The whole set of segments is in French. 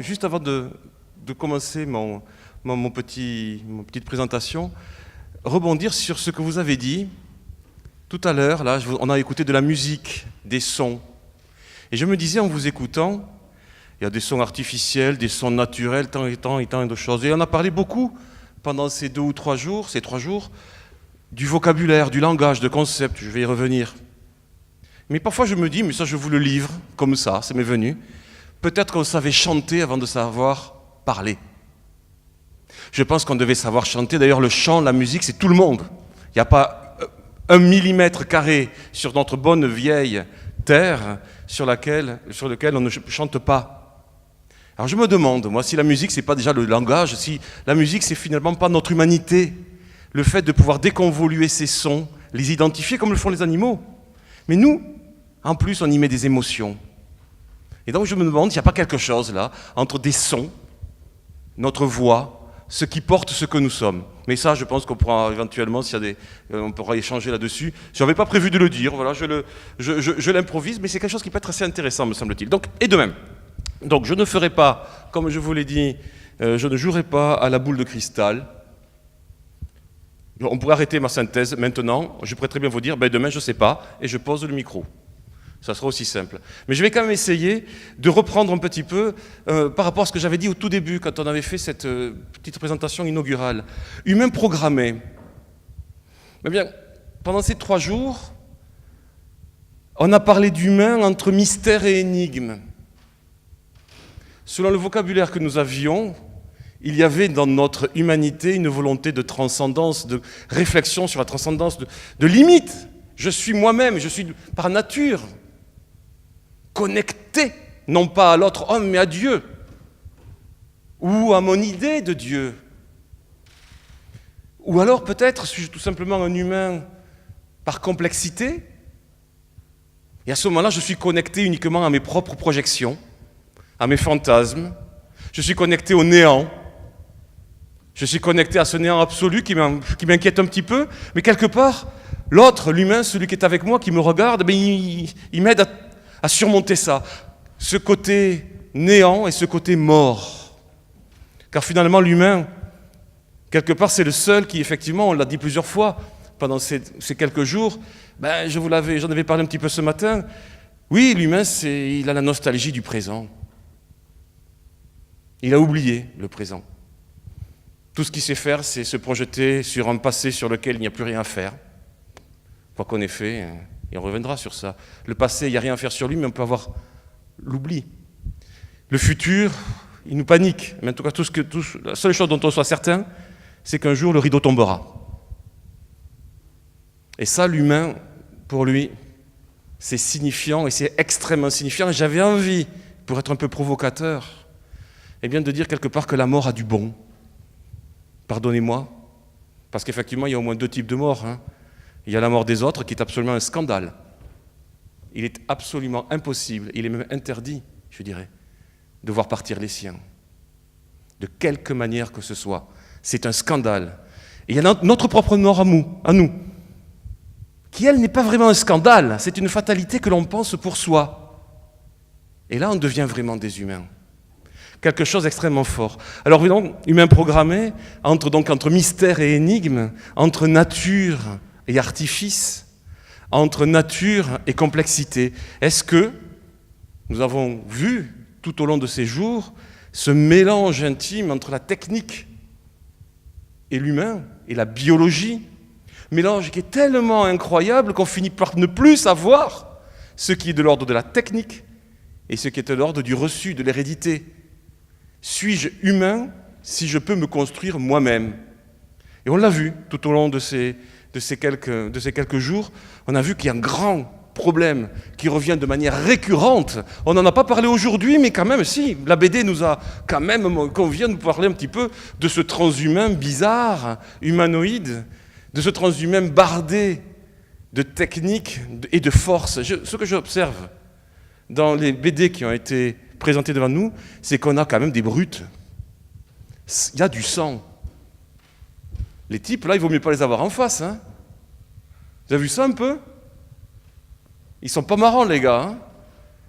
Juste avant de commencer ma petite présentation, rebondir sur ce que vous avez dit tout à l'heure. Là, on a écouté de la musique, des sons. Et je me disais en vous écoutant, il y a des sons artificiels, des sons naturels, tant de choses. Et on a parlé beaucoup pendant ces 2 ou 3 jours, du vocabulaire, du langage, de concepts, je vais y revenir. Mais parfois je me dis, mais ça je vous le livre, comme ça m'est venu. Peut-être qu'on savait chanter avant de savoir parler. Je pense qu'on devait savoir chanter. D'ailleurs, le chant, la musique, c'est tout le monde. Il n'y a pas 1 millimètre carré sur notre bonne vieille terre sur lequel on ne chante pas. Alors je me demande, moi, si la musique, c'est pas déjà le langage, si la musique, c'est finalement pas notre humanité, le fait de pouvoir déconvoluer ces sons, les identifier comme le font les animaux. Mais nous, en plus, on y met des émotions. Et donc je me demande s'il n'y a pas quelque chose là, entre des sons, notre voix, ce qui porte ce que nous sommes. Mais ça, je pense qu'on pourra éventuellement, on pourra échanger là-dessus. Je n'avais pas prévu de le dire, voilà, je l'improvise, mais c'est quelque chose qui peut être assez intéressant, me semble-t-il. Donc, et de même. Donc je ne ferai pas, comme je vous l'ai dit, je ne jouerai pas à la boule de cristal. On pourrait arrêter ma synthèse maintenant, je pourrais très bien vous dire, demain je ne sais pas, et je pose le micro. Ça sera aussi simple. Mais je vais quand même essayer de reprendre un petit peu par rapport à ce que j'avais dit au tout début, quand on avait fait cette petite présentation inaugurale. Humain programmé. Eh bien, pendant ces 3 jours, on a parlé d'humain entre mystère et énigme. Selon le vocabulaire que nous avions, il y avait dans notre humanité une volonté de transcendance, de réflexion sur la transcendance, de limite. Je suis moi-même, je suis par nature connecté, non pas à l'autre homme, mais à Dieu, ou à mon idée de Dieu. Ou alors peut-être suis-je tout simplement un humain par complexité, et à ce moment-là, je suis connecté uniquement à mes propres projections, à mes fantasmes, je suis connecté au néant, je suis connecté à ce néant absolu qui m'inquiète un petit peu, mais quelque part, l'autre, l'humain, celui qui est avec moi, qui me regarde, il m'aide à surmonter ça, ce côté néant et ce côté mort. Car finalement, l'humain, quelque part, c'est le seul qui, effectivement, on l'a dit plusieurs fois pendant ces quelques jours, j'en avais parlé un petit peu ce matin, oui, l'humain, il a la nostalgie du présent. Il a oublié le présent. Tout ce qu'il sait faire, c'est se projeter sur un passé sur lequel il n'y a plus rien à faire. Quoi qu'on ait fait, et on reviendra sur ça. Le passé, il n'y a rien à faire sur lui, mais on peut avoir l'oubli. Le futur, il nous panique. Mais en tout cas, la seule chose dont on soit certain, c'est qu'un jour, le rideau tombera. Et ça, l'humain, pour lui, c'est signifiant, et c'est extrêmement signifiant. Et j'avais envie, pour être un peu provocateur, de dire quelque part que la mort a du bon. Pardonnez-moi, parce qu'effectivement, il y a au moins 2 types de morts. Il y a la mort des autres qui est absolument un scandale. Il est absolument impossible, il est même interdit, je dirais, de voir partir les siens. De quelque manière que ce soit. C'est un scandale. Et il y a notre propre mort à nous, qui, elle, n'est pas vraiment un scandale. C'est une fatalité que l'on pense pour soi. Et là, on devient vraiment des humains. Quelque chose d'extrêmement fort. Alors, donc, humain programmé, entre mystère et énigme, entre nature et artifice, entre nature et complexité. Est-ce que nous avons vu, tout au long de ces jours, ce mélange intime entre la technique et l'humain, et la biologie, mélange qui est tellement incroyable qu'on finit par ne plus savoir ce qui est de l'ordre de la technique et ce qui est de l'ordre du reçu, de l'hérédité. Suis-je humain si je peux me construire moi-même? Et on l'a vu tout au long de ces quelques jours, on a vu qu'il y a un grand problème qui revient de manière récurrente. On n'en a pas parlé aujourd'hui, mais quand même, si, la BD nous a quand même, qu'on vient nous parler un petit peu de ce transhumain bizarre, humanoïde, de ce transhumain bardé de techniques et de force. Ce que j'observe dans les BD qui ont été présentés devant nous, c'est qu'on a quand même des brutes. Il y a du sang. Les types, là, il vaut mieux pas les avoir en face. Vous avez vu ça un peu? Ils sont pas marrants, les gars.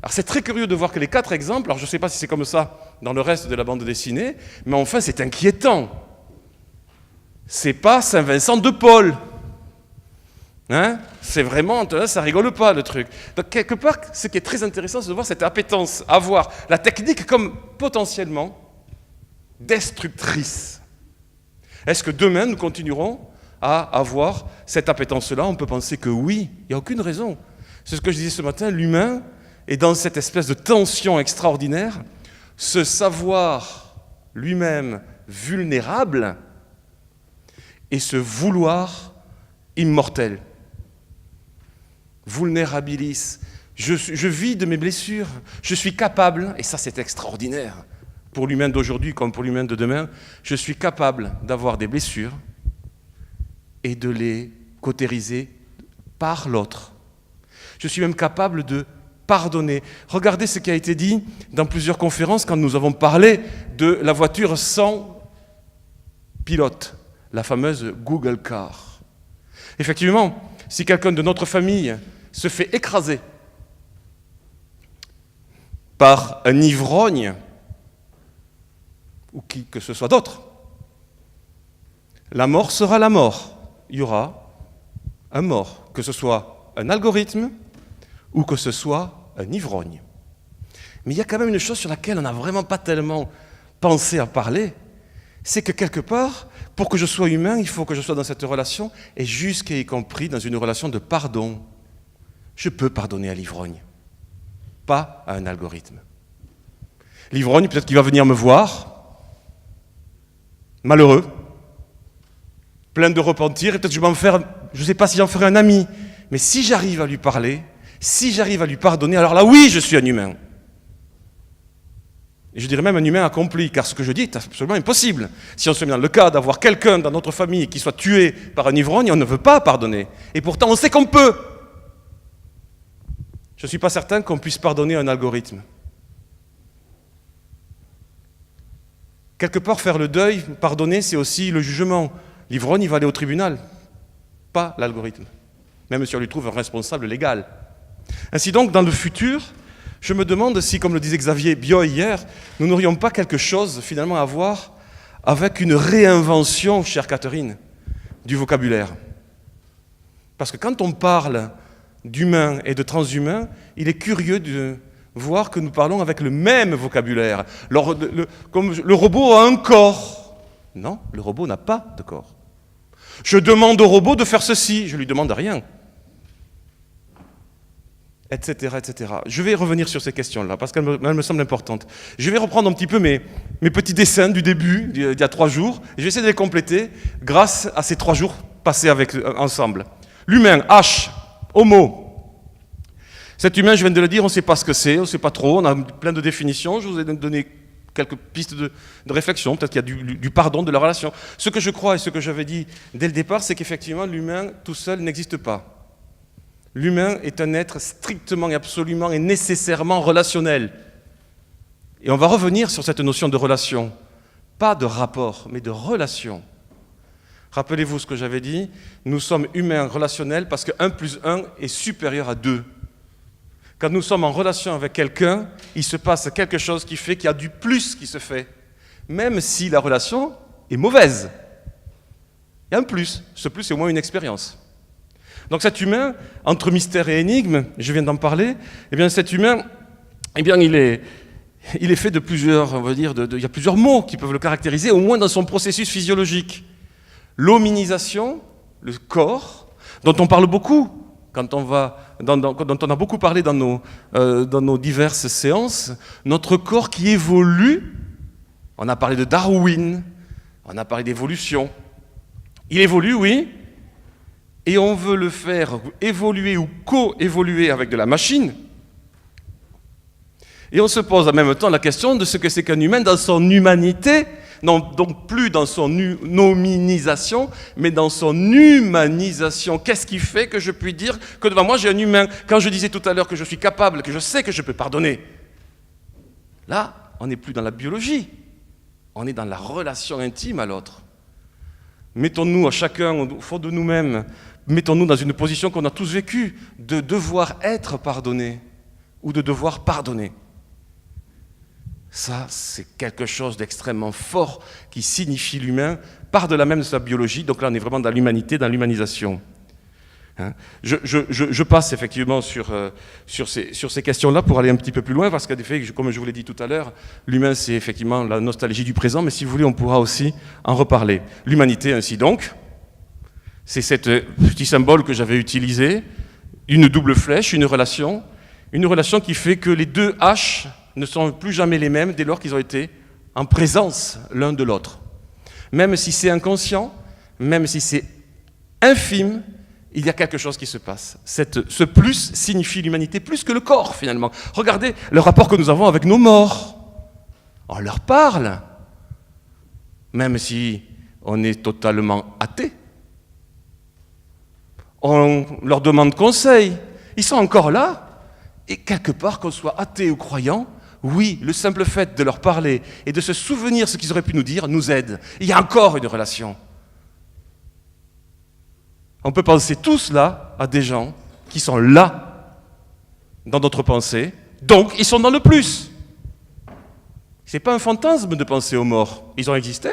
Alors c'est très curieux de voir que les 4 exemples, alors je ne sais pas si c'est comme ça dans le reste de la bande dessinée, mais enfin c'est inquiétant. C'est pas Saint-Vincent de Paul. Hein? C'est vraiment, ça rigole pas le truc. Donc quelque part, ce qui est très intéressant, c'est de voir cette appétence à voir la technique comme potentiellement destructrice. Est-ce que demain nous continuerons à avoir cette appétence-là? On peut penser que oui, il n'y a aucune raison. C'est ce que je disais ce matin, l'humain est dans cette espèce de tension extraordinaire, ce savoir lui-même vulnérable et ce vouloir immortel. Vulnérabilis. Je vis de mes blessures. Je suis capable, et ça c'est extraordinaire, pour l'humain d'aujourd'hui comme pour l'humain de demain, je suis capable d'avoir des blessures et de les cautériser par l'autre. Je suis même capable de pardonner. Regardez ce qui a été dit dans plusieurs conférences quand nous avons parlé de la voiture sans pilote, la fameuse Google Car. Effectivement, si quelqu'un de notre famille se fait écraser par un ivrogne, ou qui que ce soit d'autre, la mort sera la mort. Il y aura un mort, que ce soit un algorithme ou que ce soit un ivrogne. Mais il y a quand même une chose sur laquelle on n'a vraiment pas tellement pensé à parler, c'est que quelque part, pour que je sois humain, il faut que je sois dans cette relation, et jusqu'à y compris dans une relation de pardon. Je peux pardonner à l'ivrogne, pas à un algorithme. L'ivrogne, peut-être qu'il va venir me voir, malheureux, plein de repentir, et peut-être je ne sais pas si j'en ferai un ami, mais si j'arrive à lui parler, si j'arrive à lui pardonner, alors là, oui, je suis un humain. Et je dirais même un humain accompli, car ce que je dis est absolument impossible. Si on se met dans le cas d'avoir quelqu'un dans notre famille qui soit tué par un ivrogne, on ne veut pas pardonner. Et pourtant, on sait qu'on peut. Je ne suis pas certain qu'on puisse pardonner un algorithme. Quelque part, faire le deuil, pardonner, c'est aussi le jugement. L'ivrogne, il va aller au tribunal, pas l'algorithme, même si on lui trouve un responsable légal. Ainsi donc, dans le futur, je me demande si, comme le disait Xavier Bioy hier, nous n'aurions pas quelque chose finalement à voir avec une réinvention, chère Catherine, du vocabulaire. Parce que quand on parle d'humain et de transhumain, il est curieux de voir que nous parlons avec le même vocabulaire. Comme le robot a un corps. Non, le robot n'a pas de corps. Je demande au robot de faire ceci, je ne lui demande rien. Etc., etc. Je vais revenir sur ces questions-là, parce qu'elles me semblent importantes. Je vais reprendre un petit peu mes petits dessins du début, d'il y a 3 jours, et je vais essayer de les compléter grâce à ces 3 jours passés ensemble. L'humain, H, homo. Cet humain, je viens de le dire, on ne sait pas ce que c'est, on ne sait pas trop, on a plein de définitions, je vous ai donné quelques pistes de réflexion, peut-être qu'il y a du pardon de la relation. Ce que je crois et ce que j'avais dit dès le départ, c'est qu'effectivement, l'humain tout seul n'existe pas. L'humain est un être strictement et absolument et nécessairement relationnel. Et on va revenir sur cette notion de relation. Pas de rapport, mais de relation. Rappelez-vous ce que j'avais dit, nous sommes humains relationnels parce que 1 + 1 est supérieur à 2. Quand nous sommes en relation avec quelqu'un, il se passe quelque chose qui fait qu'il y a du plus qui se fait. Même si la relation est mauvaise. Il y a un plus. Ce plus, c'est au moins une expérience. Donc cet humain, entre mystère et énigme, je viens d'en parler, eh bien cet humain, eh bien il est fait de plusieurs, on va dire, il y a plusieurs mots qui peuvent le caractériser, au moins dans son processus physiologique. L'hominisation, le corps, dont on parle beaucoup, dont on a beaucoup parlé dans nos diverses séances, notre corps qui évolue, on a parlé de Darwin, on a parlé d'évolution. Il évolue, oui, et on veut le faire évoluer ou co-évoluer avec de la machine. Et on se pose en même temps la question de ce que c'est qu'un humain dans son humanité, non, donc plus dans son hominisation, mais dans son humanisation. Qu'est-ce qui fait que je puis dire que devant moi j'ai un humain? Quand je disais tout à l'heure que je suis capable, que je sais que je peux pardonner, là, on n'est plus dans la biologie, on est dans la relation intime à l'autre. Mettons-nous à chacun, au fond de nous-mêmes, mettons-nous dans une position qu'on a tous vécue, de devoir être pardonné ou de devoir pardonner. Ça, c'est quelque chose d'extrêmement fort qui signifie l'humain par-delà même de sa biologie. Donc là, on est vraiment dans l'humanité, dans l'humanisation. Hein, je passe effectivement sur ces questions-là pour aller un petit peu plus loin, parce qu'en effet, comme je vous l'ai dit tout à l'heure, l'humain, c'est effectivement la nostalgie du présent, mais si vous voulez, on pourra aussi en reparler. L'humanité, ainsi donc, c'est ce petit symbole que j'avais utilisé, une double flèche, une relation qui fait que les deux H ne sont plus jamais les mêmes dès lors qu'ils ont été en présence l'un de l'autre. Même si c'est inconscient, même si c'est infime, il y a quelque chose qui se passe. Ce plus signifie l'humanité plus que le corps, finalement. Regardez le rapport que nous avons avec nos morts. On leur parle, même si on est totalement athée. On leur demande conseil. Ils sont encore là. Et quelque part, qu'on soit athée ou croyant, oui, le simple fait de leur parler et de se souvenir ce qu'ils auraient pu nous dire nous aide. Il y a encore une relation. On peut penser tous là à des gens qui sont là dans notre pensée, donc ils sont dans le plus. Ce n'est pas un fantasme de penser aux morts, ils ont existé.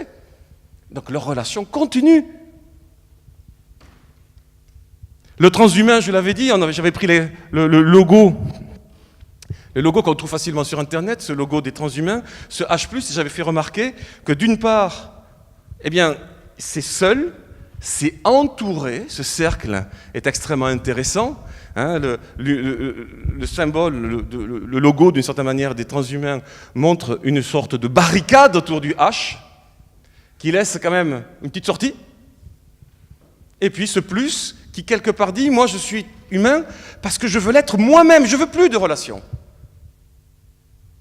Donc leur relation continue. Le transhumain, je l'avais dit, j'avais pris le logo qu'on trouve facilement sur Internet, ce logo des transhumains, ce H+, j'avais fait remarquer que d'une part, eh bien, c'est seul, c'est entouré, ce cercle est extrêmement intéressant. Hein, le symbole, le logo d'une certaine manière des transhumains montre une sorte de barricade autour du H qui laisse quand même une petite sortie. Et puis ce plus qui quelque part dit, moi je suis humain parce que je veux l'être moi-même, je veux plus de relation.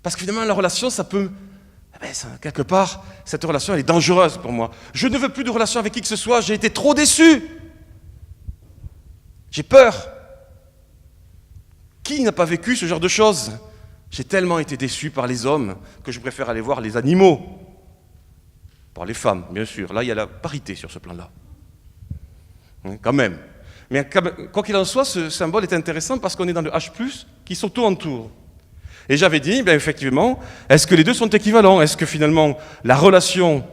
Parce que finalement la relation ça peut... quelque part, cette relation, elle est dangereuse pour moi. Je ne veux plus de relation avec qui que ce soit, j'ai été trop déçu. J'ai peur. Qui n'a pas vécu ce genre de choses? J'ai tellement été déçu par les hommes que je préfère aller voir les animaux. Par les femmes, bien sûr. Là, il y a la parité sur ce plan-là. Quand même. Mais quoi qu'il en soit, ce symbole est intéressant parce qu'on est dans le H+, qui s'auto-entoure. Et j'avais dit, bien effectivement, est-ce que les deux sont équivalents? Est-ce que finalement, la relation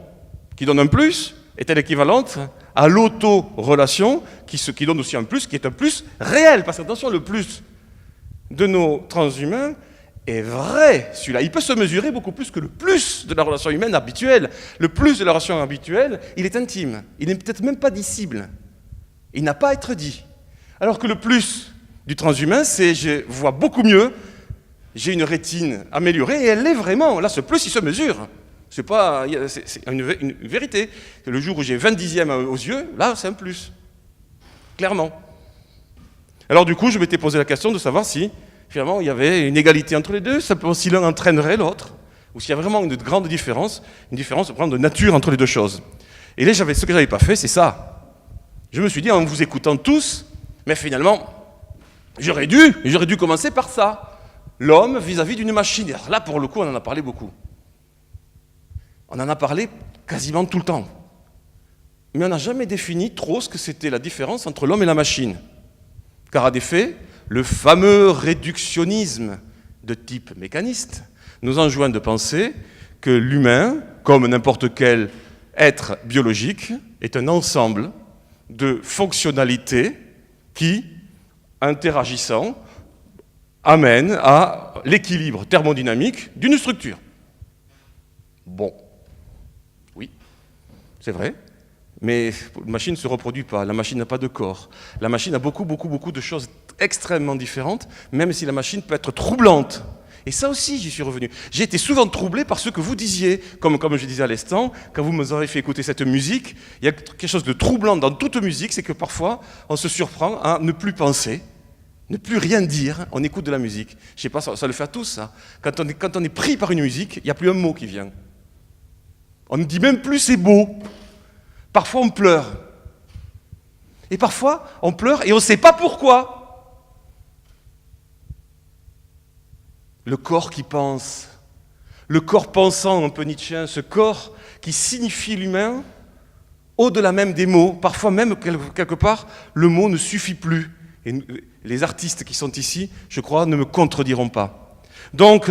qui donne un plus est-elle équivalente à l'auto-relation qui donne aussi un plus, qui est un plus réel? Parce que attention, le plus de nos transhumains est vrai, celui-là. Il peut se mesurer beaucoup plus que le plus de la relation humaine habituelle. Le plus de la relation habituelle, il est intime. Il n'est peut-être même pas dissible. Il n'a pas à être dit. Alors que le plus du transhumain, c'est je vois beaucoup mieux, j'ai une rétine améliorée et elle l'est vraiment. Là, ce plus, il se mesure. C'est une vérité. Le jour où j'ai 20 dixièmes aux yeux, là, c'est un plus. Clairement. Alors du coup, je m'étais posé la question de savoir si, finalement, il y avait une égalité entre les deux, simplement si l'un entraînerait l'autre, ou s'il y a vraiment une grande différence, une différence de nature entre les deux choses. Et là, ce que je n'avais pas fait, c'est ça. Je me suis dit, en vous écoutant tous, mais finalement, j'aurais dû commencer par ça. L'homme vis-à-vis d'une machine. Alors là, pour le coup, on en a parlé beaucoup. On en a parlé quasiment tout le temps. Mais on n'a jamais défini trop ce que c'était la différence entre l'homme et la machine. Car à des faits, le fameux réductionnisme de type mécaniste nous enjoint de penser que l'humain, comme n'importe quel être biologique, est un ensemble de fonctionnalités qui, interagissant, amènent à l'équilibre thermodynamique d'une structure. Bon, oui, c'est vrai, mais la machine ne se reproduit pas, la machine n'a pas de corps. La machine a beaucoup de choses extrêmement différentes, même si la machine peut être troublante. Et ça aussi, j'y suis revenu. J'ai été souvent troublé par ce que vous disiez, comme je disais à l'instant, quand vous me avez fait écouter cette musique, il y a quelque chose de troublant dans toute musique, c'est que parfois, on se surprend à ne plus penser, ne plus rien dire, on écoute de la musique. Je sais pas, ça le fait à tous, ça. Quand on est pris par une musique, il n'y a plus un mot qui vient. On ne dit même plus c'est beau. Parfois, on pleure. Et parfois, on pleure et on ne sait pas pourquoi. Le corps qui pense, le corps pensant, un peu nietzschéen, ce corps qui signifie l'humain, au-delà même des mots, parfois même quelque part, le mot ne suffit plus. Et les artistes qui sont ici, je crois, ne me contrediront pas. Donc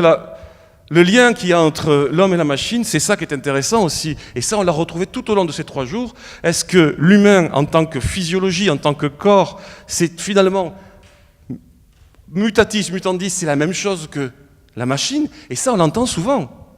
Le lien qu'il y a entre l'homme et la machine, c'est ça qui est intéressant aussi. Et ça, on l'a retrouvé tout au long de ces 3 jours. Est-ce que l'humain, en tant que physiologie, en tant que corps, c'est finalement mutatis mutandis, c'est la même chose que la machine? Et ça, on l'entend souvent.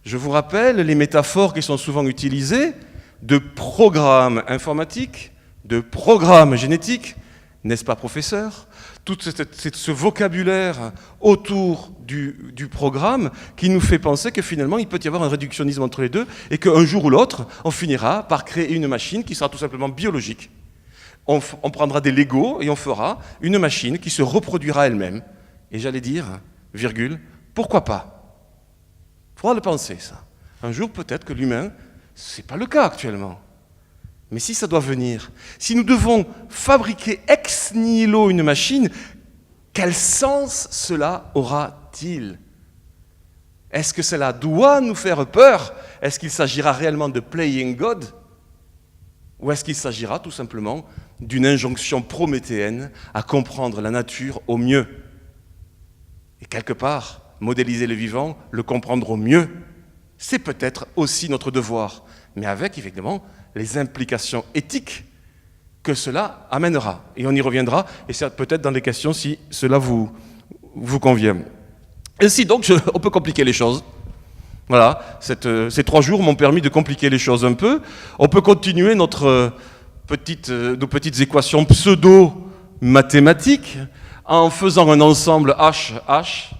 Je vous rappelle les métaphores qui sont souvent utilisées de programmes informatiques, de programmes génétiques, n'est-ce pas, professeur? Tout ce vocabulaire autour du programme qui nous fait penser que finalement il peut y avoir un réductionnisme entre les deux et qu'un jour ou l'autre, on finira par créer une machine qui sera tout simplement biologique. On prendra des Legos et on fera une machine qui se reproduira elle-même. Et j'allais dire, virgule, pourquoi pas? Il faudra le penser, ça. Un jour, peut-être que l'humain, ce n'est pas le cas actuellement. Mais si ça doit venir, si nous devons fabriquer ex nihilo une machine, quel sens cela aura-t-il? Est-ce que cela doit nous faire peur? Est-ce qu'il s'agira réellement de playing God? Ou est-ce qu'il s'agira tout simplement d'une injonction prométhéenne à comprendre la nature au mieux? Et quelque part, modéliser le vivant, le comprendre au mieux, c'est peut-être aussi notre devoir, mais avec évidemment les implications éthiques que cela amènera. Et on y reviendra, et c'est peut-être dans les questions si cela vous convient. Ainsi donc, on peut compliquer les choses. Voilà, ces 3 jours m'ont permis de compliquer les choses un peu. On peut continuer nos petites équations pseudo-mathématiques en faisant un ensemble H,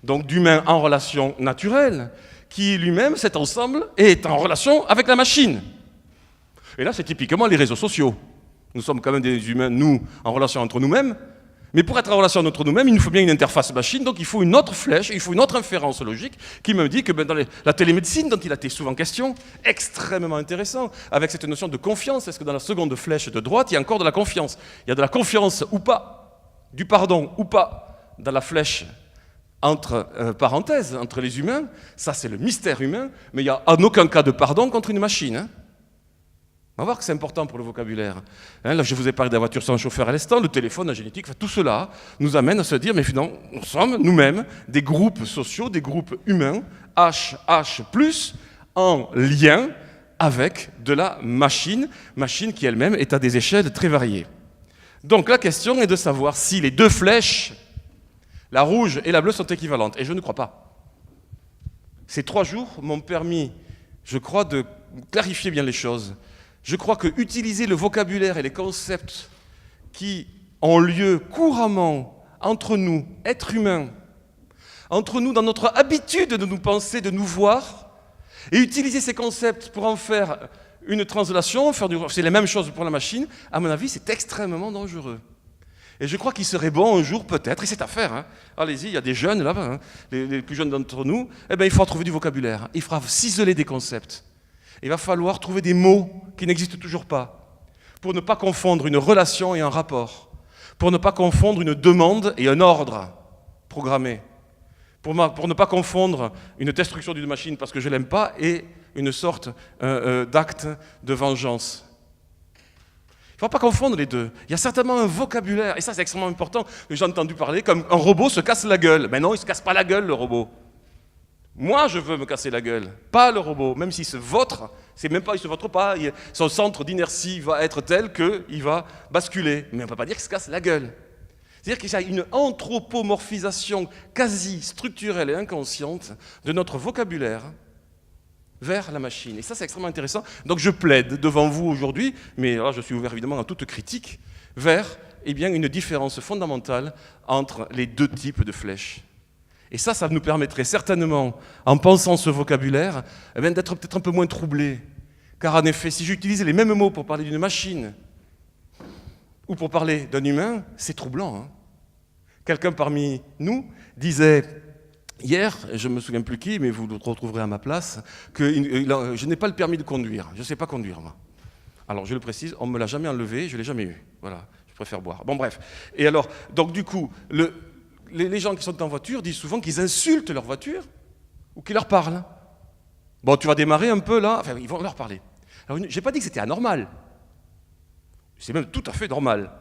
donc d'humains en relation naturelle, qui lui-même, cet ensemble, est en relation avec la machine. Et là, c'est typiquement les réseaux sociaux. Nous sommes quand même des humains, nous, en relation entre nous-mêmes. Mais pour être en relation entre nous-mêmes, il nous faut bien une interface machine, donc il faut une autre flèche, il faut une autre inférence logique qui me dit que dans la télémédecine, dont il a été souvent question, extrêmement intéressant, avec cette notion de confiance, est-ce que dans la seconde flèche de droite, il y a encore de la confiance? Il y a de la confiance ou pas, du pardon ou pas, dans la flèche entre parenthèses, entre les humains. Ça, c'est le mystère humain, mais il n'y a en aucun cas de pardon contre une machine, hein. On va voir que c'est important pour le vocabulaire. Là, je vous ai parlé de la voiture sans chauffeur à l'instant, le téléphone, la génétique, tout cela nous amène à se dire, mais finalement, nous sommes nous-mêmes des groupes sociaux, des groupes humains, HH+, en lien avec de la machine qui elle-même est à des échelles très variées. Donc la question est de savoir si les 2 flèches, la rouge et la bleue, sont équivalentes. Et je ne crois pas. Ces 3 jours m'ont permis, je crois, de clarifier bien les choses. Je crois que utiliser le vocabulaire et les concepts qui ont lieu couramment entre nous, êtres humains, entre nous dans notre habitude de nous penser, de nous voir, et utiliser ces concepts pour en faire une translation, c'est la même chose pour la machine, à mon avis, c'est extrêmement dangereux. Et je crois qu'il serait bon un jour, peut-être, et c'est à faire, hein. Allez-y, il y a des jeunes là-bas, hein, les plus jeunes d'entre nous, il faudra trouver du vocabulaire, il faudra ciseler des concepts. Il va falloir trouver des mots qui n'existent toujours pas, pour ne pas confondre une relation et un rapport, pour ne pas confondre une demande et un ordre programmé, pour ne pas confondre une destruction d'une machine parce que je ne l'aime pas et une sorte d'acte de vengeance. Il ne faut pas confondre les deux. Il y a certainement un vocabulaire, et ça c'est extrêmement important, que j'ai entendu parler, comme un robot se casse la gueule. Mais non, il ne se casse pas la gueule, le robot. Moi, je veux me casser la gueule, pas le robot, même s'il se vautre, c'est même pas, il se vautre pas, son centre d'inertie va être tel qu'il va basculer. Mais on ne peut pas dire qu'il se casse la gueule. C'est-à-dire qu'il y a une anthropomorphisation quasi structurelle et inconsciente de notre vocabulaire vers la machine. Et ça, c'est extrêmement intéressant. Donc je plaide devant vous aujourd'hui, mais là, je suis ouvert évidemment à toute critique, vers une différence fondamentale entre les 2 types de flèches. Et ça nous permettrait certainement, en pensant ce vocabulaire, d'être peut-être un peu moins troublé. Car en effet, si j'utilise les mêmes mots pour parler d'une machine ou pour parler d'un humain, c'est troublant, hein. Quelqu'un parmi nous disait hier, je ne me souviens plus qui, mais vous le retrouverez à ma place, que je n'ai pas le permis de conduire. Je ne sais pas conduire, moi. Alors, je le précise, on ne me l'a jamais enlevé, je ne l'ai jamais eu. Voilà, je préfère boire. Bon, bref. Et alors, donc du coup, les gens qui sont en voiture disent souvent qu'ils insultent leur voiture ou qu'ils leur parlent. Bon, tu vas démarrer un peu là, enfin, ils vont leur parler. Alors, je n'ai pas dit que c'était anormal. C'est même tout à fait normal.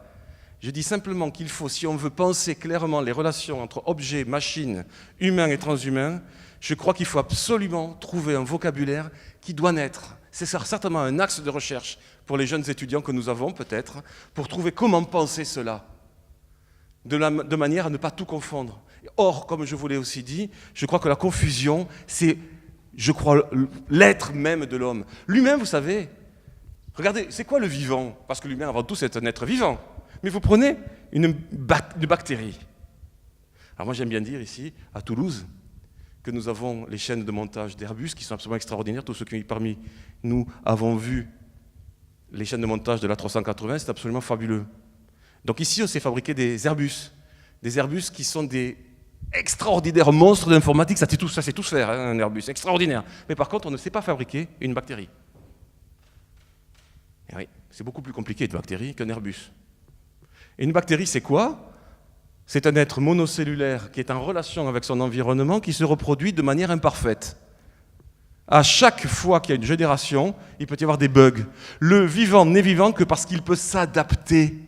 Je dis simplement qu'il faut, si on veut penser clairement les relations entre objets, machines, humains et transhumains, je crois qu'il faut absolument trouver un vocabulaire qui doit naître. C'est certainement un axe de recherche pour les jeunes étudiants que nous avons peut-être, pour trouver comment penser cela, de manière à ne pas tout confondre. Or, comme je vous l'ai aussi dit, je crois que la confusion, c'est, je crois, l'être même de l'homme. L'humain, vous savez, regardez, c'est quoi le vivant? Parce que l'humain, avant tout, c'est un être vivant. Mais vous prenez une bactérie. Alors moi, j'aime bien dire ici, à Toulouse, que nous avons les chaînes de montage d'Airbus qui sont absolument extraordinaires. Tous ceux qui, parmi nous, avons vu les chaînes de montage de l'A380, c'est absolument fabuleux. Donc ici, on s'est fabriqué des Airbus qui sont des extraordinaires monstres d'informatique. Ça sait tout faire, hein, un Airbus, extraordinaire. Mais par contre, on ne sait pas fabriquer une bactérie. Et oui, c'est beaucoup plus compliqué une bactérie qu'un Airbus. Et une bactérie, c'est quoi? C'est un être monocellulaire qui est en relation avec son environnement, qui se reproduit de manière imparfaite. À chaque fois qu'il y a une génération, il peut y avoir des bugs. Le vivant n'est vivant que parce qu'il peut s'adapter,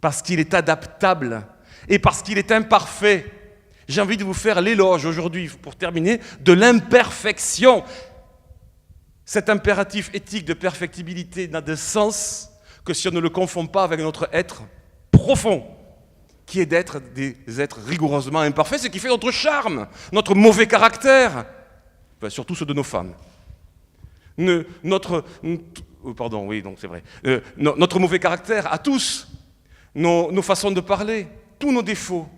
parce qu'il est adaptable et parce qu'il est imparfait. J'ai envie de vous faire l'éloge aujourd'hui, pour terminer, de l'imperfection. Cet impératif éthique de perfectibilité n'a de sens que si on ne le confond pas avec notre être profond, qui est d'être des êtres rigoureusement imparfaits, ce qui fait notre charme, notre mauvais caractère, enfin, surtout ceux de nos femmes. Notre mauvais caractère à tous, nos façons de parler, tous nos défauts,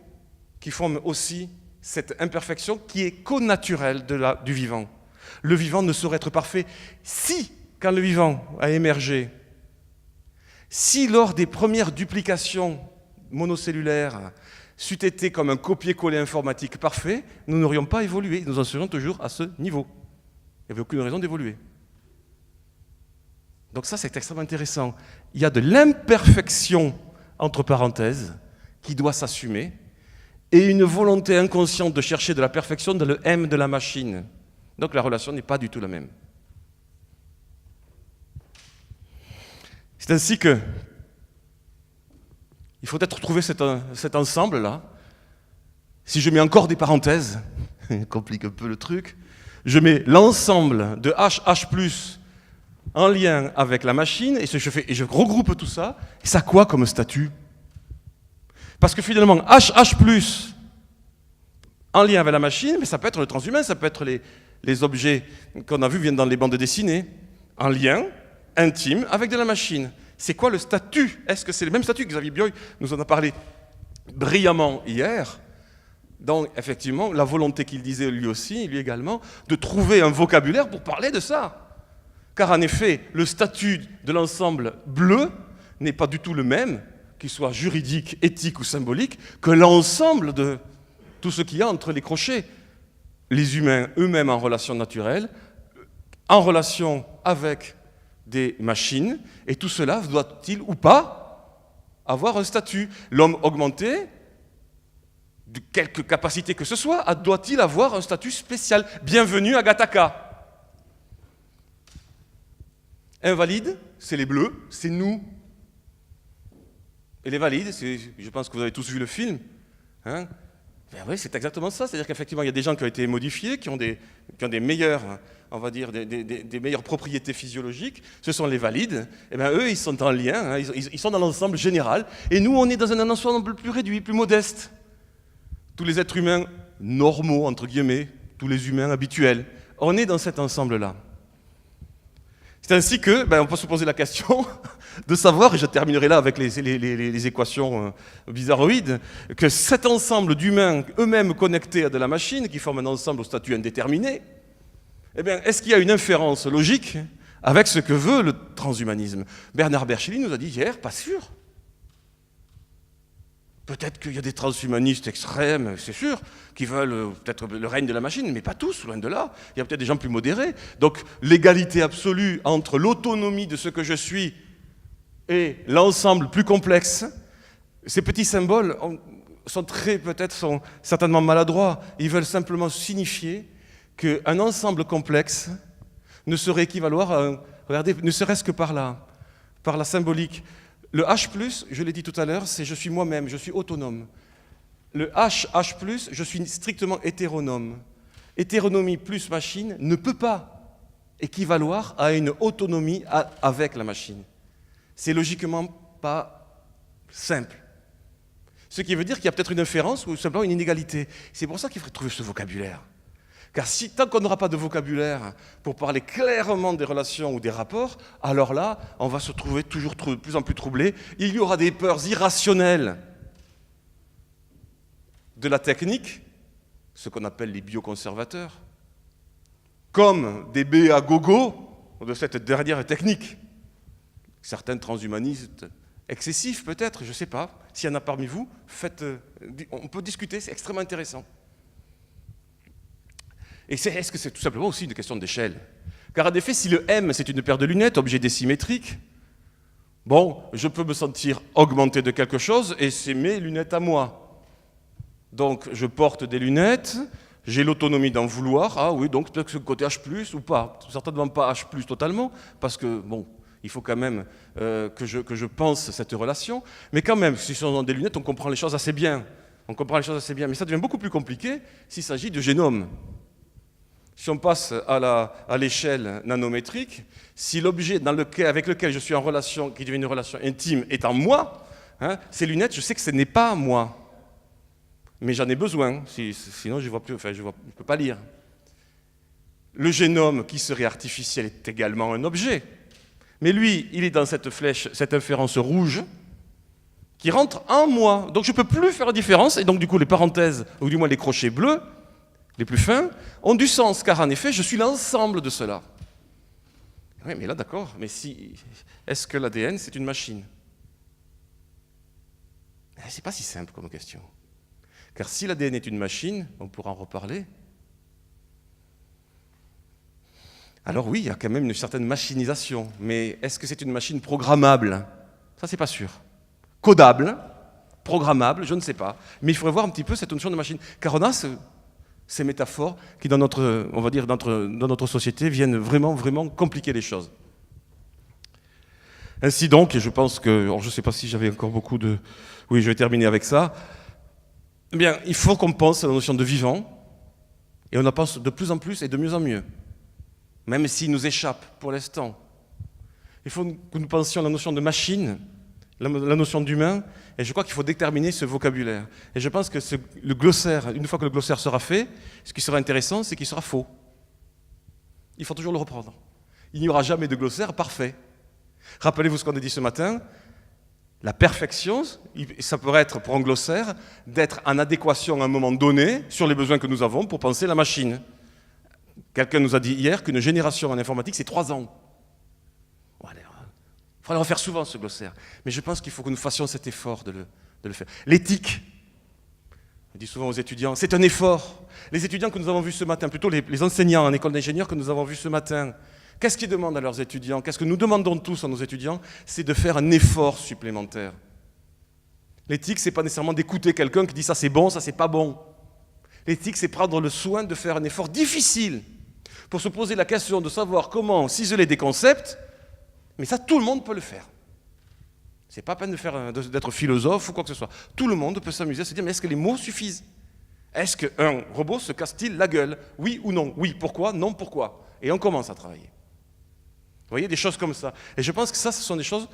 qui forment aussi cette imperfection qui est connaturelle du vivant. Le vivant ne saurait être parfait si, quand le vivant a émergé, si lors des premières duplications monocellulaires c'eût été comme un copier-coller informatique parfait, nous n'aurions pas évolué, nous en serions toujours à ce niveau. Il n'y avait aucune raison d'évoluer. Donc ça, c'est extrêmement intéressant. Il y a de l'imperfection, entre parenthèses, qui doit s'assumer, et une volonté inconsciente de chercher de la perfection dans le M de la machine. Donc la relation n'est pas du tout la même. C'est ainsi que il faut peut-être trouver cet ensemble-là. Si je mets encore des parenthèses, ça complique un peu le truc, je mets l'ensemble de HH+, en lien avec la machine, et je regroupe tout ça, et ça a quoi comme statut? Parce que finalement, HH+, en lien avec la machine, mais ça peut être le transhumain, ça peut être les objets qu'on a vus viennent dans les bandes dessinées, en lien intime avec de la machine. C'est quoi le statut? Est-ce que c'est le même statut que Xavier Bioy nous en a parlé brillamment hier? Donc, effectivement, la volonté qu'il disait lui aussi, lui également, de trouver un vocabulaire pour parler de ça. Car en effet, le statut de l'ensemble bleu n'est pas du tout le même, qu'il soit juridique, éthique ou symbolique, que l'ensemble de tout ce qu'il y a entre les crochets. Les humains eux-mêmes en relation naturelle, en relation avec des machines, et tout cela doit-il ou pas avoir un statut? L'homme augmenté, de quelque capacité que ce soit, doit-il avoir un statut spécial? Bienvenue à Gattaca. Invalide, c'est les bleus, c'est nous. Et les valides, je pense que vous avez tous vu le film, hein? Ben oui, c'est exactement ça. C'est-à-dire qu'effectivement, il y a des gens qui ont été modifiés, qui ont des meilleurs, on va dire, des meilleures propriétés physiologiques. Ce sont les valides. Et bien eux, ils sont en lien, hein, ils sont dans l'ensemble général. Et nous, on est dans un ensemble plus réduit, plus modeste. Tous les êtres humains normaux, entre guillemets, tous les humains habituels, on est dans cet ensemble-là. C'est ainsi que, on peut se poser la question de savoir, et je terminerai là avec les équations bizarroïdes, que cet ensemble d'humains eux-mêmes connectés à de la machine, qui forment un ensemble au statut indéterminé, est-ce qu'il y a une inférence logique avec ce que veut le transhumanisme? Bernard Bercheli nous a dit hier, pas sûr. Peut-être qu'il y a des transhumanistes extrêmes, c'est sûr, qui veulent peut-être le règne de la machine, mais pas tous, loin de là. Il y a peut-être des gens plus modérés. Donc l'égalité absolue entre l'autonomie de ce que je suis et l'ensemble plus complexe, ces petits symboles sont certainement maladroits. Ils veulent simplement signifier qu'un ensemble complexe ne saurait équivaloir à regardez, ne serait-ce que par la symbolique. Le H+, je l'ai dit tout à l'heure, c'est je suis moi-même, je suis autonome. Le H+, je suis strictement hétéronome. Hétéronomie plus machine ne peut pas équivaloir à une autonomie avec la machine. C'est logiquement pas simple. Ce qui veut dire qu'il y a peut-être une inférence ou simplement une inégalité. C'est pour ça qu'il faudrait trouver ce vocabulaire. Car si, tant qu'on n'aura pas de vocabulaire pour parler clairement des relations ou des rapports, alors là, on va se trouver toujours de plus en plus troublé. Il y aura des peurs irrationnelles de la technique, ce qu'on appelle les bioconservateurs, comme des baies à gogo de cette dernière technique. Certains transhumanistes excessifs peut-être, je ne sais pas. S'il y en a parmi vous, on peut discuter, c'est extrêmement intéressant. Et est-ce que c'est tout simplement aussi une question d'échelle? Car en effet, si le M, c'est une paire de lunettes, objet désymétrique, bon, je peux me sentir augmenté de quelque chose et c'est mes lunettes à moi. Donc, je porte des lunettes, j'ai l'autonomie d'en vouloir. Ah oui, donc peut-être que c'est le côté H+, ou pas. Certainement pas H+, totalement, parce que, bon, il faut quand même que je pense cette relation. Mais quand même, si on a des lunettes, on comprend les choses assez bien. On comprend les choses assez bien. Mais ça devient beaucoup plus compliqué s'il s'agit de génome. Si on passe à l'échelle nanométrique, si l'objet avec lequel je suis en relation, qui devient une relation intime, est en moi, hein, ces lunettes, je sais que ce n'est pas moi. Mais j'en ai besoin, sinon je ne peux pas lire. Le génome qui serait artificiel est également un objet. Mais lui, il est dans cette flèche, cette inférence rouge, qui rentre en moi. Donc je ne peux plus faire la différence, et donc du coup les parenthèses, ou du moins les crochets bleus, les plus fins, ont du sens, car en effet, je suis l'ensemble de cela. Oui, mais là, d'accord, mais est-ce que l'ADN, c'est une machine? C'est pas si simple comme question. Car si l'ADN est une machine, on pourra en reparler, alors oui, il y a quand même une certaine machinisation, mais est-ce que c'est une machine programmable? Ça, c'est pas sûr. Codable, programmable, je ne sais pas. Mais il faudrait voir un petit peu cette notion de machine. Car on a ces métaphores qui, dans notre société, viennent vraiment, vraiment compliquer les choses. Ainsi donc, et je pense que, alors je ne sais pas si j'avais encore beaucoup de... Oui, je vais terminer avec ça. Eh bien, il faut qu'on pense à la notion de vivant, et on la pense de plus en plus et de mieux en mieux, même s'il nous échappe pour l'instant. Il faut que nous pensions à la notion de machine, la notion d'humain, et je crois qu'il faut déterminer ce vocabulaire. Et je pense que le glossaire, une fois que le glossaire sera fait, ce qui sera intéressant, c'est qu'il sera faux. Il faut toujours le reprendre. Il n'y aura jamais de glossaire parfait. Rappelez-vous ce qu'on a dit ce matin, la perfection, ça pourrait être pour un glossaire, d'être en adéquation à un moment donné sur les besoins que nous avons pour penser la machine. Quelqu'un nous a dit hier qu'une génération en informatique, c'est 3 ans. Il faudrait en faire souvent, ce glossaire. Mais je pense qu'il faut que nous fassions cet effort de le faire. L'éthique, je dis souvent aux étudiants, c'est un effort. Les étudiants que nous avons vus ce matin, plutôt les enseignants en école d'ingénieurs que nous avons vus ce matin, qu'est-ce qu'ils demandent à leurs étudiants? Qu'est-ce que nous demandons tous à nos étudiants? C'est de faire un effort supplémentaire. L'éthique, ce n'est pas nécessairement d'écouter quelqu'un qui dit ça c'est bon, ça c'est pas bon. L'éthique, c'est prendre le soin de faire un effort difficile pour se poser la question de savoir comment ciseler des concepts. Mais ça, tout le monde peut le faire. C'est pas peine d'être philosophe ou quoi que ce soit. Tout le monde peut s'amuser à se dire, mais est-ce que les mots suffisent? Est-ce qu'un robot se casse-t-il la gueule? Oui ou non? Oui, pourquoi? Non, pourquoi? Et on commence à travailler. Vous voyez, des choses comme ça. Et je pense que ça, ce sont des choses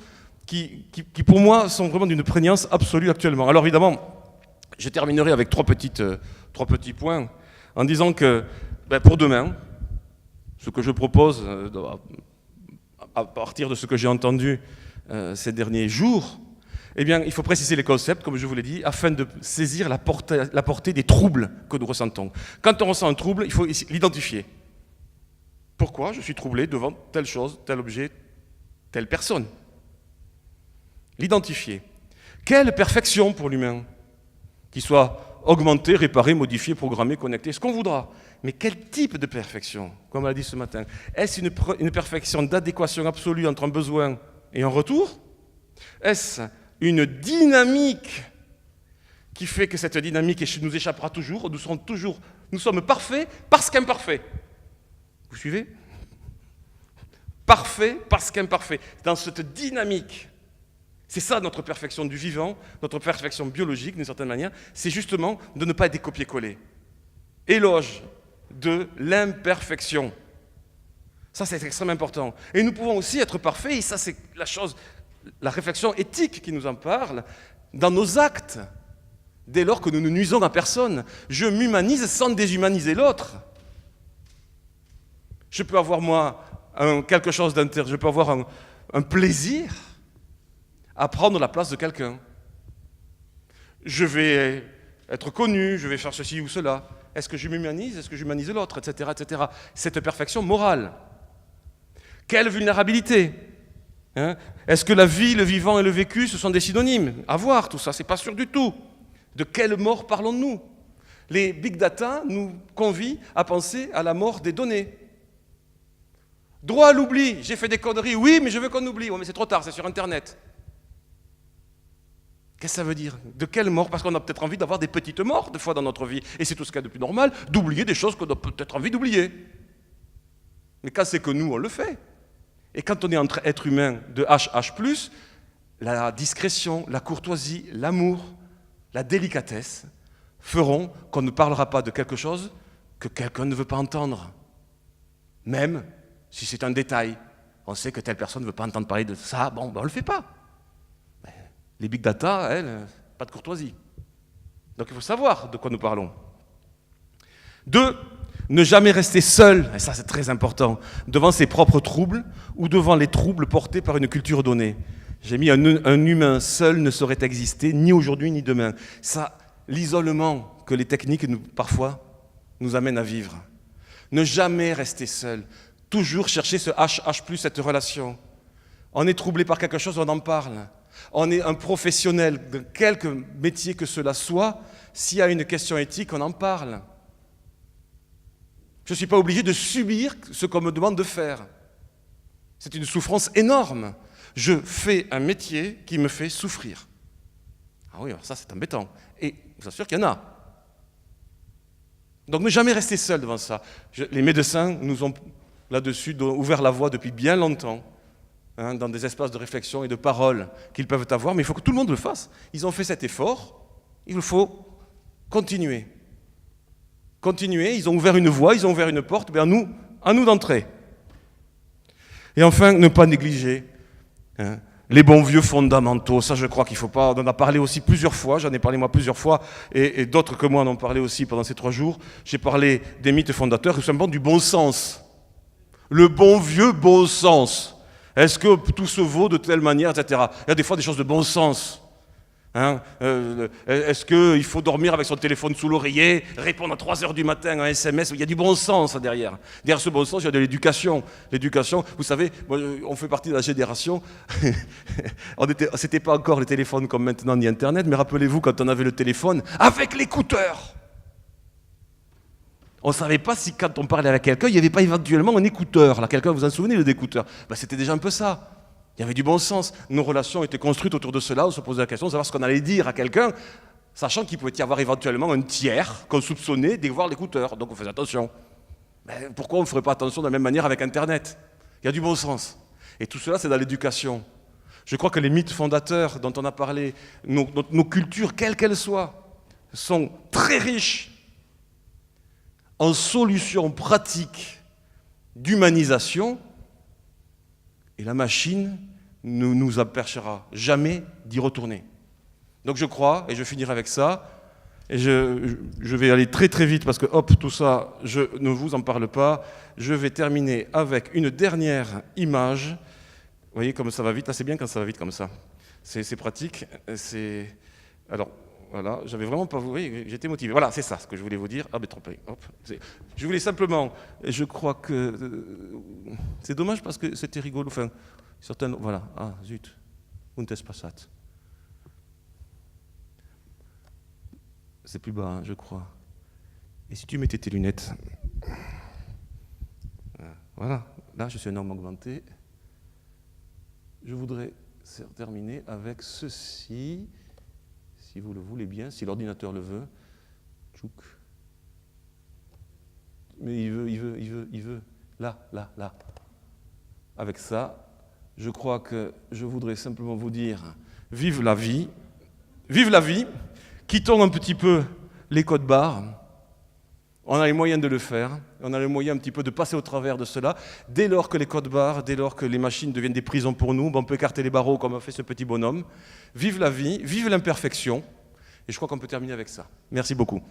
qui pour moi, sont vraiment d'une prégnance absolue actuellement. Alors évidemment, je terminerai avec trois petits points en disant que pour demain, ce que je propose, à partir de ce que j'ai entendu ces derniers jours, eh bien, il faut préciser les concepts, comme je vous l'ai dit, afin de saisir la portée des troubles que nous ressentons. Quand on ressent un trouble, il faut l'identifier. Pourquoi je suis troublé devant telle chose, tel objet, telle personne? L'identifier. Quelle perfection pour l'humain? Qui soit augmentée, réparée, modifiée, programmée, connectée, ce qu'on voudra. Mais quel type de perfection, comme on l'a dit ce matin? Est-ce une perfection d'adéquation absolue entre un besoin et un retour? Est-ce une dynamique qui fait que cette dynamique nous échappera toujours? Nous sommes parfaits parce qu'imparfaits. Vous suivez? Parfait parce qu'imparfait. Dans cette dynamique C'est ça notre perfection du vivant, notre perfection biologique d'une certaine manière, c'est justement de ne pas être des copier-coller. Éloge de l'imperfection. Ça, c'est extrêmement important. Et nous pouvons aussi être parfaits, et ça, c'est la chose, la réflexion éthique qui nous en parle, dans nos actes, dès lors que nous ne nuisons à personne. Je m'humanise sans déshumaniser l'autre. Je peux avoir, moi, quelque chose d'intéressant, je peux avoir un plaisir à prendre la place de quelqu'un. Je vais être connu, je vais faire ceci ou cela. Est-ce que je m'humanise? Est-ce que j'humanise l'autre? Etc., etc. Cette perfection morale. Quelle vulnérabilité, hein? Est-ce que la vie, le vivant et le vécu, ce sont des synonymes? À voir, tout ça, c'est pas sûr du tout. De quelle mort parlons-nous? Les big data nous convient à penser à la mort des données. Droit à l'oubli, j'ai fait des conneries, oui, mais je veux qu'on oublie. Oui, mais c'est trop tard, c'est sur Internet. Qu'est-ce que ça veut dire? De quelle mort? Parce qu'on a peut-être envie d'avoir des petites morts, des fois, dans notre vie. Et c'est tout ce qu'il y a de plus normal, d'oublier des choses qu'on a peut-être envie d'oublier. Mais quand c'est que nous, on le fait. Et quand on est entre êtres humains de HH+, la discrétion, la courtoisie, l'amour, la délicatesse feront qu'on ne parlera pas de quelque chose que quelqu'un ne veut pas entendre. Même si c'est un détail. On sait que telle personne ne veut pas entendre parler de ça, bon, ben on ne le fait pas. Les big data, elles, pas de courtoisie. Donc il faut savoir de quoi nous parlons. 2, ne jamais rester seul, et ça c'est très important, devant ses propres troubles ou devant les troubles portés par une culture donnée. J'ai mis un humain seul ne saurait exister, ni aujourd'hui ni demain. Ça, l'isolement que les techniques parfois nous amènent à vivre. Ne jamais rester seul, toujours chercher ce HH+, cette relation. On est troublé par quelque chose, on en parle. On est un professionnel de quelque métier que cela soit, s'il y a une question éthique, on en parle. Je ne suis pas obligé de subir ce qu'on me demande de faire. C'est une souffrance énorme. Je fais un métier qui me fait souffrir. Ah oui, alors ça c'est embêtant. Et je vous assure qu'il y en a. Donc ne jamais rester seul devant ça. Les médecins nous ont là-dessus ouvert la voie depuis bien longtemps, hein, dans des espaces de réflexion et de parole qu'ils peuvent avoir, mais il faut que tout le monde le fasse. Ils ont fait cet effort, il faut continuer. Continuer, ils ont ouvert une voie, ils ont ouvert une porte, mais à nous d'entrer. Et enfin, ne pas négliger, hein, les bons vieux fondamentaux. Ça, je crois qu'il ne faut pas... On en a parlé aussi plusieurs fois, j'en ai parlé moi plusieurs fois, et d'autres que moi en ont parlé aussi pendant ces 3 jours. J'ai parlé des mythes fondateurs, tout simplement du bon sens. Le bon vieux bon sens. Est-ce que tout se vaut de telle manière, etc. Il y a des fois des choses de bon sens. Hein, est-ce qu'il faut dormir avec son téléphone sous l'oreiller, répondre à 3h du matin à un SMS? Il y a du bon sens derrière. Derrière ce bon sens, il y a de l'éducation. L'éducation, vous savez, on fait partie de la génération, c'était pas encore les téléphones comme maintenant, ni Internet, mais rappelez-vous quand on avait le téléphone avec l'écouteur. On ne savait pas si quand on parlait avec quelqu'un, il n'y avait pas éventuellement un écouteur. Là, quelqu'un, vous en souvenez, le d'écouteur? C'était déjà un peu ça. Il y avait du bon sens. Nos relations étaient construites autour de cela. On se posait la question de savoir ce qu'on allait dire à quelqu'un, sachant qu'il pouvait y avoir éventuellement un tiers qu'on soupçonnait d'avoir l'écouteur. Donc on faisait attention. Mais pourquoi on ne ferait pas attention de la même manière avec Internet? Il y a du bon sens. Et tout cela, c'est dans l'éducation. Je crois que les mythes fondateurs dont on a parlé, nos cultures, quelles qu'elles soient, sont très riches en solutions pratiques d'humanisation. Et la machine ne nous empêchera jamais d'y retourner. Donc je crois, et je finirai avec ça, et je vais aller très très vite parce que hop, tout ça, je ne vous en parle pas. Je vais terminer avec une dernière image. Vous voyez comme ça va vite, là c'est bien quand ça va vite comme ça. C'est pratique, Alors, voilà, j'avais vraiment pas... Vous voyez, j'étais motivé. Voilà, c'est ça ce que je voulais vous dire. Ah ben trompé, hop. Je voulais simplement... Je crois que... c'est dommage parce que c'était rigolo. Enfin, certaines... Voilà, ah zut. Und es passat. C'est plus bas, hein, je crois. Et si tu mettais tes lunettes? Voilà, là je suis un homme augmenté. Je voudrais terminer avec ceci... Si vous le voulez bien, si l'ordinateur le veut. Tchouk. Mais il veut. Là. Avec ça, je crois que je voudrais simplement vous dire Vive la vie. Vive la vie. Quittons un petit peu les codes barres. On a les moyens de le faire. On a les moyens un petit peu de passer au travers de cela. Dès lors que les codes barres, dès lors que les machines deviennent des prisons pour nous, on peut écarter les barreaux comme a fait ce petit bonhomme. Vive la vie, vive l'imperfection. Et je crois qu'on peut terminer avec ça. Merci beaucoup.